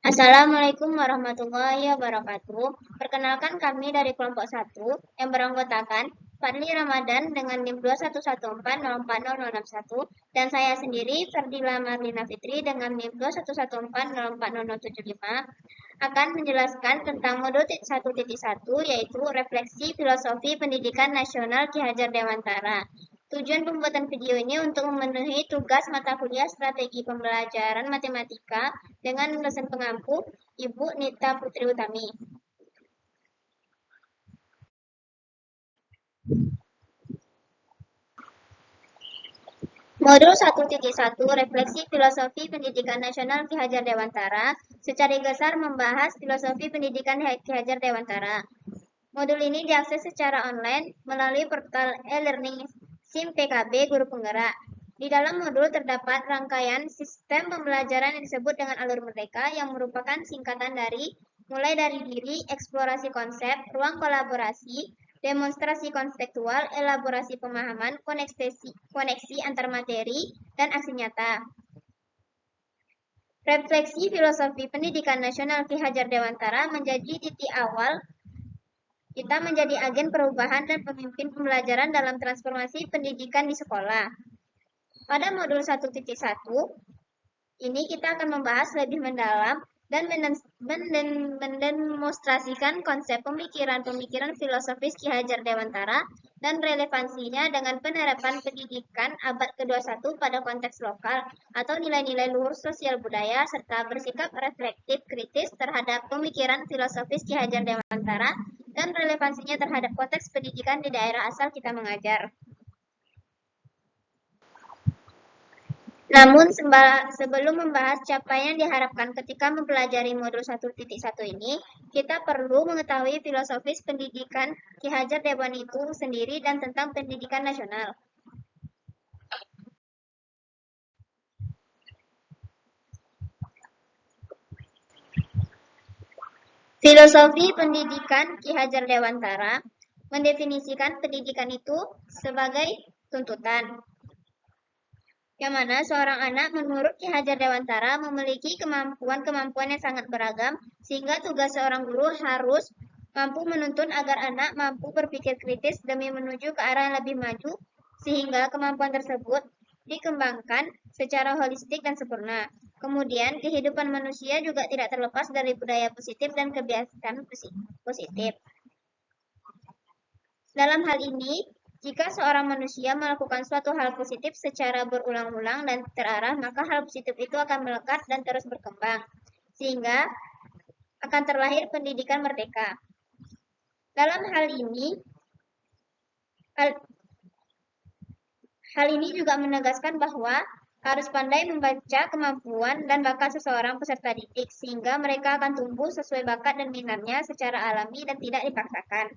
Assalamualaikum warahmatullahi wabarakatuh. Perkenalkan kami dari kelompok 1 yang beranggotakan Fadli Ramadan dengan NIM 211404061 dan saya sendiri Ferdila Marlina Fitri dengan NIM 211404075 akan menjelaskan tentang modul 1.1 yaitu refleksi filosofi pendidikan nasional Ki Hajar Dewantara. Tujuan pembuatan video ini untuk memenuhi tugas mata kuliah strategi pembelajaran matematika dengan dosen pengampu Ibu Nita Putri Utami. Modul 1.1 Refleksi Filosofi Pendidikan Nasional Ki Hajar Dewantara secara besar membahas filosofi pendidikan Ki Hajar Dewantara. Modul ini diakses secara online melalui portal e-learning SIM PKB Guru Penggerak. Di dalam modul terdapat rangkaian sistem pembelajaran yang disebut dengan alur merdeka yang merupakan singkatan dari mulai dari diri, eksplorasi konsep, ruang kolaborasi, demonstrasi konseptual, elaborasi pemahaman, koneksi antar materi, dan aksi nyata. Refleksi filosofi pendidikan nasional Ki Hajar Dewantara menjadi titik awal kita menjadi agen perubahan dan pemimpin pembelajaran dalam transformasi pendidikan di sekolah. Pada modul 1.1, ini kita akan membahas lebih mendalam dan mendemonstrasikan konsep pemikiran filosofis Ki Hajar Dewantara dan relevansinya dengan penerapan pendidikan abad ke-21 pada konteks lokal atau nilai-nilai luhur sosial budaya serta bersikap reflektif kritis terhadap pemikiran filosofis Ki Hajar Dewantara dan relevansinya terhadap konteks pendidikan di daerah asal kita mengajar. Namun sebelum membahas capaian yang diharapkan ketika mempelajari modul 1.1 ini, kita perlu mengetahui filosofis pendidikan Ki Hajar Dewantara itu sendiri dan tentang pendidikan nasional. Filosofi pendidikan Ki Hajar Dewantara mendefinisikan pendidikan itu sebagai tuntutan, yang mana seorang anak menurut Ki Hajar Dewantara memiliki kemampuan-kemampuan yang sangat beragam, sehingga tugas seorang guru harus mampu menuntun agar anak mampu berpikir kritis demi menuju ke arah yang lebih maju, sehingga kemampuan tersebut dikembangkan secara holistik dan sempurna. Kemudian, kehidupan manusia juga tidak terlepas dari budaya positif dan kebiasaan positif. Dalam hal ini, jika seorang manusia melakukan suatu hal positif secara berulang-ulang dan terarah, maka hal positif itu akan melekat dan terus berkembang, sehingga akan terlahir pendidikan merdeka. Dalam hal ini juga menegaskan bahwa harus pandai membaca kemampuan dan bakat seseorang peserta didik, sehingga mereka akan tumbuh sesuai bakat dan minatnya secara alami dan tidak dipaksakan.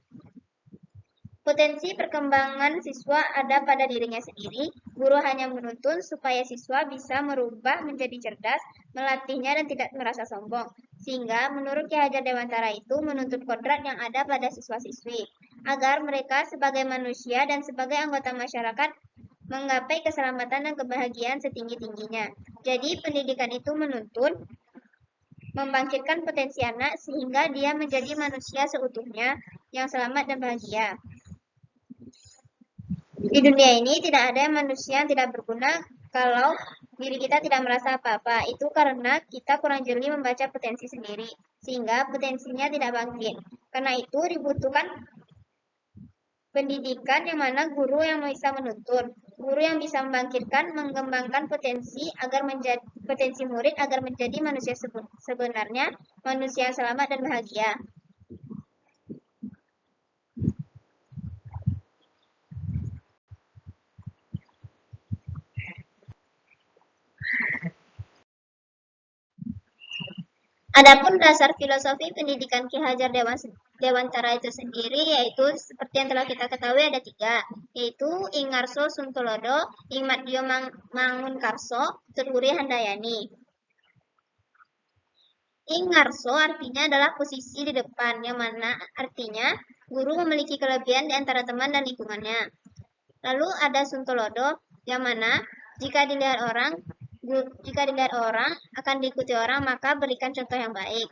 Potensi perkembangan siswa ada pada dirinya sendiri. Guru hanya menuntun supaya siswa bisa merubah menjadi cerdas, melatihnya dan tidak merasa sombong. Sehingga menurut Ki Hajar Dewantara itu menuntut kodrat yang ada pada siswa-siswi, agar mereka sebagai manusia dan sebagai anggota masyarakat menggapai keselamatan dan kebahagiaan setinggi-tingginya. Jadi pendidikan itu menuntun membangkitkan potensi anak sehingga dia menjadi manusia seutuhnya yang selamat dan bahagia. Di dunia ini tidak ada manusia yang tidak berguna kalau diri kita tidak merasa apa-apa. Itu karena kita kurang jeli membaca potensi sendiri, sehingga potensinya tidak bangkit. Karena itu dibutuhkan pendidikan yang mana guru yang bisa menuntun, guru yang bisa membangkitkan, mengembangkan potensi murid agar menjadi manusia sebenarnya, manusia yang selamat dan bahagia. Adapun dasar filosofi pendidikan Ki Hajar Dewantara itu sendiri yaitu seperti yang telah kita ketahui ada 3, yaitu Ing Ngarso Suntulodo, Ing Madyo Mangunkarso, Tuturi Handayani. Ing Ngarso artinya adalah posisi di depan, yang mana artinya guru memiliki kelebihan di antara teman dan lingkungannya. Lalu ada Suntulodo, yang mana jika dilihat orang, Jika dilihat orang, akan diikuti orang, maka berikan contoh yang baik.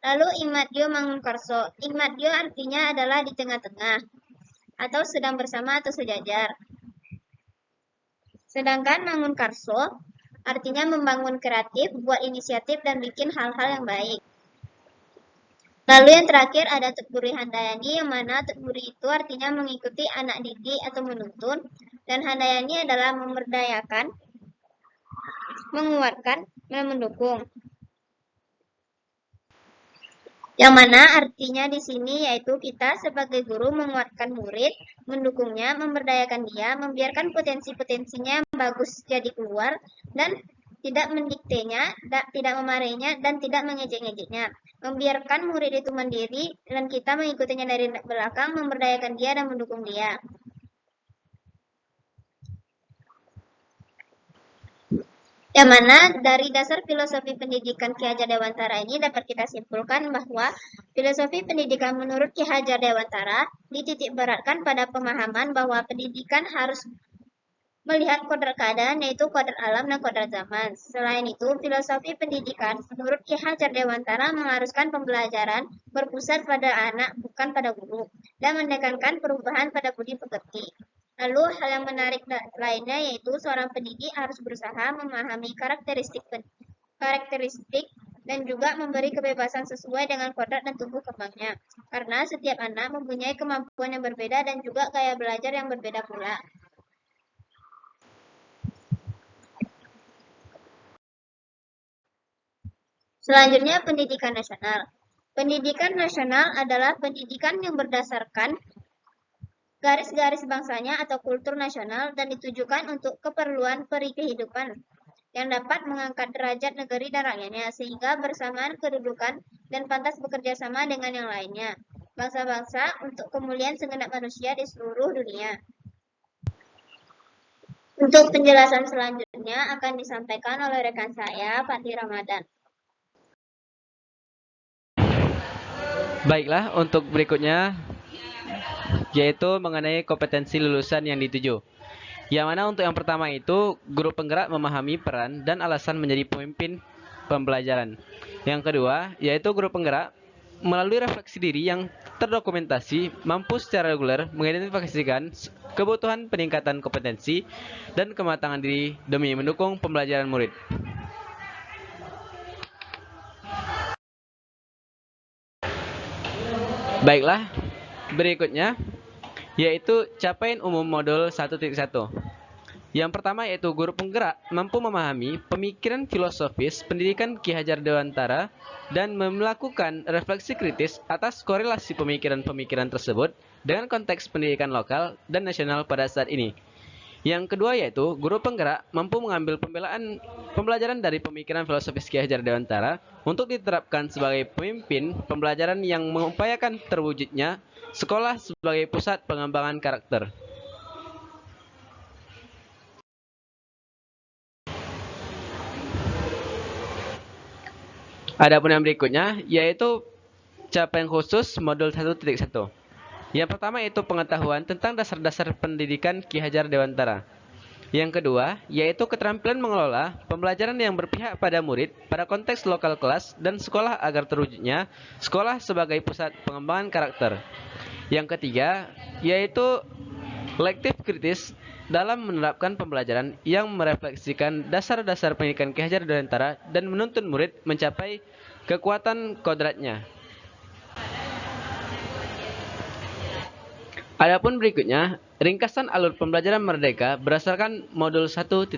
Lalu imadyo mangkarso. Imadyo artinya adalah di tengah-tengah, atau sedang bersama atau sejajar. Sedangkan mangunkarso artinya membangun kreatif, buat inisiatif, dan bikin hal-hal yang baik. Lalu yang terakhir ada tekburi handayani, yang mana tekburi itu artinya mengikuti anak didik atau menuntun, dan handayani adalah memberdayakan, menguatkan, dan mendukung. Yang mana artinya di sini yaitu kita sebagai guru menguatkan murid, mendukungnya, memberdayakan dia, membiarkan potensi-potensinya yang bagus jadi keluar, dan tidak mendiktenya, tidak memarahinya, dan tidak mengejek-ngejeknya. Membiarkan murid itu mandiri, dan kita mengikutinya dari belakang, memberdayakan dia dan mendukung dia. Yang mana dari dasar filosofi pendidikan Ki Hajar Dewantara ini dapat kita simpulkan bahwa filosofi pendidikan menurut Ki Hajar Dewantara dititik beratkan pada pemahaman bahwa pendidikan harus melihat kodrat keadaan, yaitu kodrat alam dan kodrat zaman. Selain itu, filosofi pendidikan menurut Ki Hajar Dewantara mengharuskan pembelajaran berpusat pada anak, bukan pada guru, dan menekankan perubahan pada budi pekerti. Lalu, hal yang menarik lainnya yaitu seorang pendidik harus berusaha memahami karakteristik dan juga memberi kebebasan sesuai dengan kodrat dan tumbuh kembangnya. Karena setiap anak mempunyai kemampuan yang berbeda dan juga gaya belajar yang berbeda pula. Selanjutnya, pendidikan nasional. Pendidikan nasional adalah pendidikan yang berdasarkan garis-garis bangsanya atau kultur nasional dan ditujukan untuk keperluan peri kehidupan yang dapat mengangkat derajat negeri dan rakyatnya sehingga bersamaan kedudukan dan pantas bekerja sama dengan yang lainnya, bangsa-bangsa, untuk kemuliaan segenap manusia di seluruh dunia. Untuk penjelasan selanjutnya akan disampaikan oleh rekan saya, Fatih Ramadan. Baiklah, untuk berikutnya yaitu mengenai kompetensi lulusan yang dituju. Yang mana untuk yang pertama itu, guru penggerak memahami peran dan alasan menjadi pemimpin pembelajaran. Yang kedua, yaitu guru penggerak melalui refleksi diri yang terdokumentasi, mampu secara reguler mengidentifikasikan kebutuhan peningkatan kompetensi dan kematangan diri demi mendukung pembelajaran murid. Baiklah, berikutnya yaitu capaian umum modul 1.1. Yang pertama yaitu guru penggerak mampu memahami pemikiran filosofis pendidikan Ki Hajar Dewantara dan melakukan refleksi kritis atas korelasi pemikiran-pemikiran tersebut dengan konteks pendidikan lokal dan nasional pada saat ini. Yang kedua yaitu guru penggerak mampu mengambil pembelajaran dari pemikiran filosofis Ki Hajar Dewantara untuk diterapkan sebagai pemimpin pembelajaran yang mengupayakan terwujudnya sekolah sebagai pusat pengembangan karakter. Adapun yang berikutnya yaitu capaian khusus modul 1.1. Yang pertama yaitu pengetahuan tentang dasar-dasar pendidikan Ki Hajar Dewantara. Yang kedua yaitu keterampilan mengelola pembelajaran yang berpihak pada murid pada konteks lokal kelas dan sekolah agar terwujudnya sekolah sebagai pusat pengembangan karakter. Yang ketiga yaitu lektif kritis dalam menerapkan pembelajaran yang merefleksikan dasar-dasar pendidikan Ki Hajar Dewantara dan menuntun murid mencapai kekuatan kodratnya. Adapun berikutnya, ringkasan alur pembelajaran merdeka berdasarkan modul 1.1.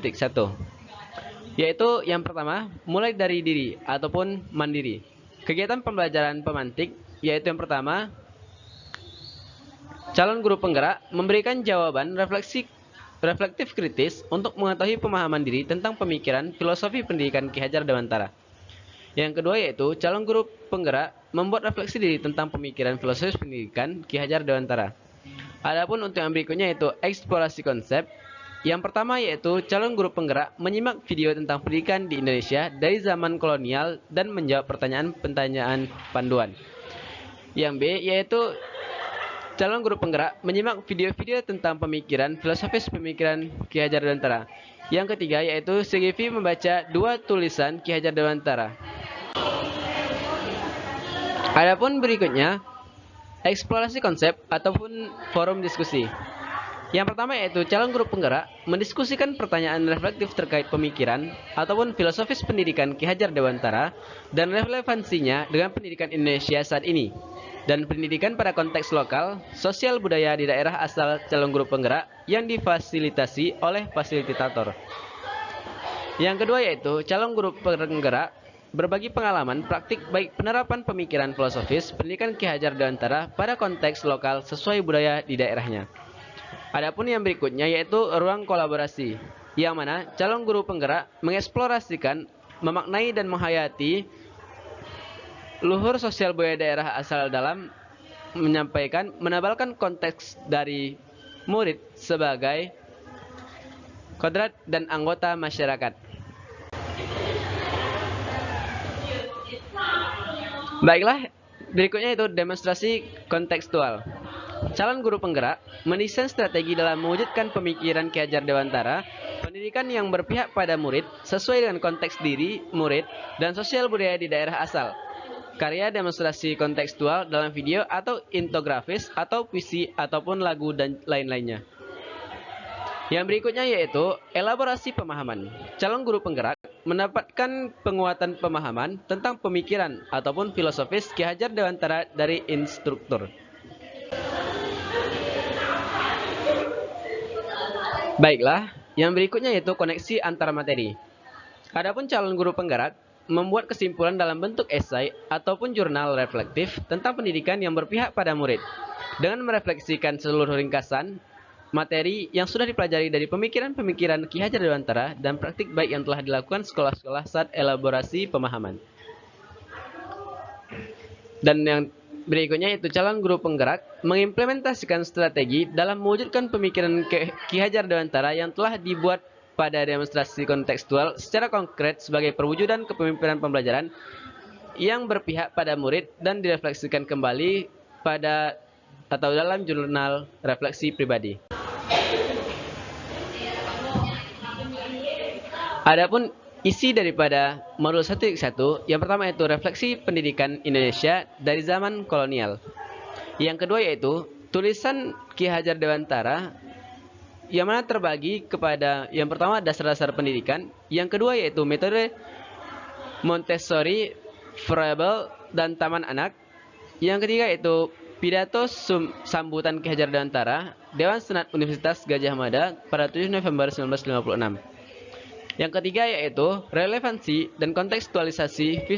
Yaitu yang pertama, mulai dari diri ataupun mandiri. Kegiatan pembelajaran pemantik, yaitu yang pertama, calon guru penggerak memberikan jawaban reflektif kritis untuk mengetahui pemahaman diri tentang pemikiran filosofi pendidikan Ki Hajar Dewantara. Yang kedua yaitu calon guru penggerak membuat refleksi diri tentang pemikiran filosofis pendidikan Ki Hajar Dewantara. Adapun untuk yang berikutnya yaitu eksplorasi konsep. Yang pertama yaitu calon guru penggerak menyimak video tentang pendidikan di Indonesia dari zaman kolonial dan menjawab pertanyaan-pertanyaan panduan. Yang B yaitu calon guru penggerak menyimak video-video tentang pemikiran, filosofis pemikiran Ki Hajar Dewantara. Yang ketiga yaitu CGV membaca 2 tulisan Ki Hajar Dewantara. Adapun berikutnya, eksplorasi konsep ataupun forum diskusi. Yang pertama yaitu calon guru penggerak mendiskusikan pertanyaan reflektif terkait pemikiran ataupun filosofis pendidikan Ki Hajar Dewantara dan relevansinya dengan pendidikan Indonesia saat ini dan pendidikan pada konteks lokal, sosial budaya di daerah asal calon guru penggerak yang difasilitasi oleh fasilitator. Yang kedua yaitu calon guru penggerak berbagi pengalaman praktik baik penerapan pemikiran filosofis pendidikan Ki Hajar Dewantara pada konteks lokal sesuai budaya di daerahnya. Adapun yang berikutnya yaitu ruang kolaborasi, yang mana calon guru penggerak mengeksplorasikan, memaknai dan menghayati luhur sosial budaya daerah asal dalam menyampaikan, menabalkan konteks dari murid sebagai kodrat dan anggota masyarakat. Baiklah, berikutnya itu demonstrasi kontekstual. Calon guru penggerak mendesain strategi dalam mewujudkan pemikiran Ki Hajar Dewantara, pendidikan yang berpihak pada murid sesuai dengan konteks diri murid dan sosial budaya di daerah asal. Karya demonstrasi kontekstual dalam video atau infografis atau puisi ataupun lagu dan lain-lainnya. Yang berikutnya yaitu elaborasi pemahaman. Calon guru penggerak mendapatkan penguatan pemahaman tentang pemikiran ataupun filosofis Ki Hajar Dewantara dari instruktur. Baiklah, yang berikutnya yaitu koneksi antara materi. Adapun calon guru penggerak membuat kesimpulan dalam bentuk esai ataupun jurnal reflektif tentang pendidikan yang berpihak pada murid, dengan merefleksikan seluruh ringkasan materi yang sudah dipelajari dari pemikiran-pemikiran Ki Hajar Dewantara dan praktik baik yang telah dilakukan sekolah-sekolah saat elaborasi pemahaman. Dan yang berikutnya yaitu calon guru penggerak mengimplementasikan strategi dalam mewujudkan pemikiran Ki Hajar Dewantara yang telah dibuat pada demonstrasi kontekstual secara konkret sebagai perwujudan kepemimpinan pembelajaran yang berpihak pada murid dan direfleksikan kembali pada atau dalam jurnal refleksi pribadi. Adapun isi daripada modul 1.1 yang pertama yaitu refleksi pendidikan Indonesia dari zaman kolonial. Yang kedua yaitu tulisan Ki Hajar Dewantara yang mana terbagi kepada yang pertama dasar-dasar pendidikan, yang kedua yaitu metode Montessori, Froebel, dan Taman Anak. Yang ketiga yaitu pidato sambutan Ki Hajar Dewantara, Dewan Senat Universitas Gadjah Mada pada 7 November 1956. Yang ketiga yaitu relevansi dan kontekstualisasi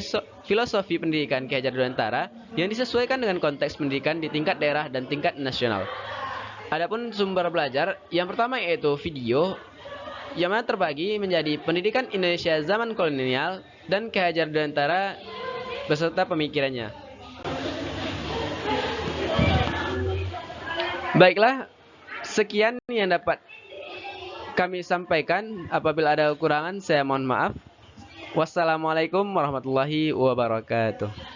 filosofi pendidikan Ki Hajar Dewantara yang disesuaikan dengan konteks pendidikan di tingkat daerah dan tingkat nasional. Adapun sumber belajar, yang pertama yaitu video, yang mana terbagi menjadi pendidikan Indonesia zaman kolonial dan Ki Hajar Dewantara beserta pemikirannya. Baiklah, sekian yang dapat kami sampaikan. Apabila ada kekurangan, saya mohon maaf. Wassalamualaikum warahmatullahi wabarakatuh.